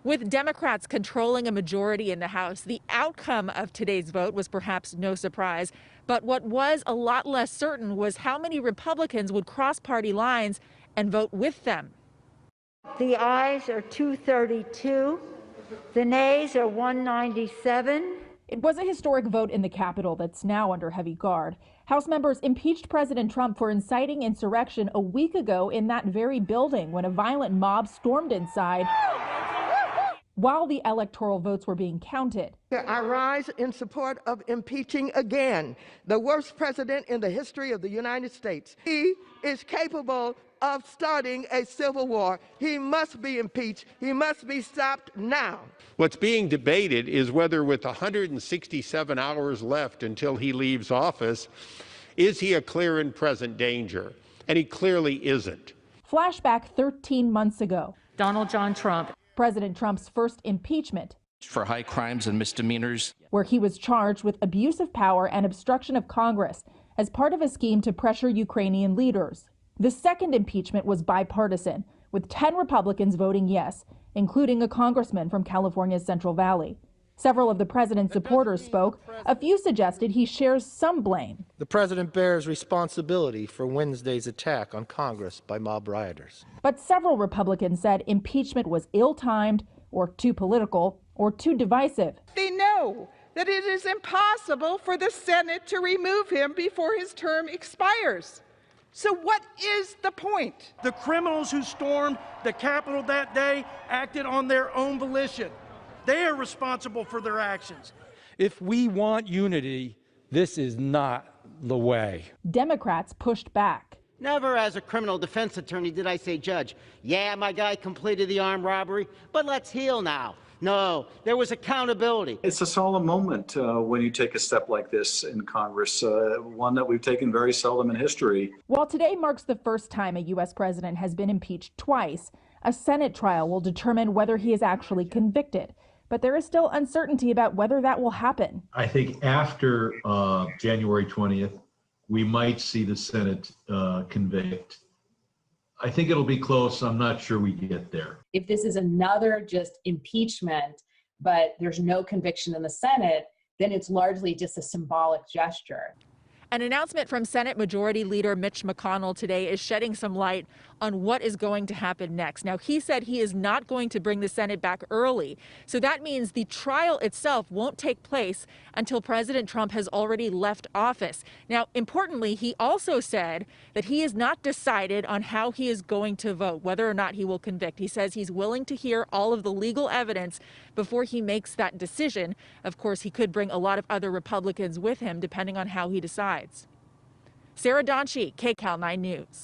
With Democrats controlling a majority in the House, the outcome of today's vote was perhaps no surprise. But what was a lot less certain was how many Republicans would cross party lines and vote with them. The ayes are 232. The nays are 197. It was a historic vote in the Capitol that's now under heavy guard. House members impeached President Trump for inciting insurrection a week ago in that very building when a violent mob stormed inside while the electoral votes were being counted. I rise in support of impeaching again the worst president in the history of the United States. He is capable of starting a civil war. He must be impeached. He must be stopped now. What's being debated is whether, with 167 hours left until he leaves office, is he a clear and present danger? And he clearly isn't. Flashback 13 months ago. Donald John Trump. President Trump's first impeachment for high crimes and misdemeanors, where he was charged with abuse of power and obstruction of Congress as part of a scheme to pressure Ukrainian leaders. The second impeachment was bipartisan, with 10 Republicans voting yes, including a congressman from California's Central Valley. Several of the president's supporters spoke. A few suggested he shares some blame. The president bears responsibility for Wednesday's attack on Congress by mob rioters. But several Republicans said impeachment was ill-timed, or too political, or too divisive. They know that it is impossible for the Senate to remove him before his term expires. So what is the point? The criminals who stormed the Capitol that day acted on their own volition. They are responsible for their actions. If we want unity, this is not the way. Democrats pushed back. Never as a criminal defense attorney did I say, Judge, yeah, my guy completed the armed robbery, but let's heal now. No, there was accountability. It's a solemn moment when you take a step like this in Congress, one that we've taken very seldom in history. While today marks the first time a U.S. president has been impeached twice, a Senate trial will determine whether he is actually convicted. But there is still uncertainty about whether that will happen. I think after January 20th, we might see the Senate convict. I think it'll be close. I'm not sure we get there. If this is another just impeachment, but there's no conviction in the Senate, then it's largely just a symbolic gesture. An announcement from Senate Majority Leader Mitch McConnell today is shedding some light on what is going to happen next. Now, he said he is not going to bring the Senate back early. So that means the trial itself won't take place until President Trump has already left office. Now, importantly, he also said that he is not decided on how he is going to vote, whether or not he will convict. He says he's willing to hear all of the legal evidence before he makes that decision. Of course, he could bring a lot of other Republicans with him, depending on how he decides. Sarah Donchie, KCAL 9 News.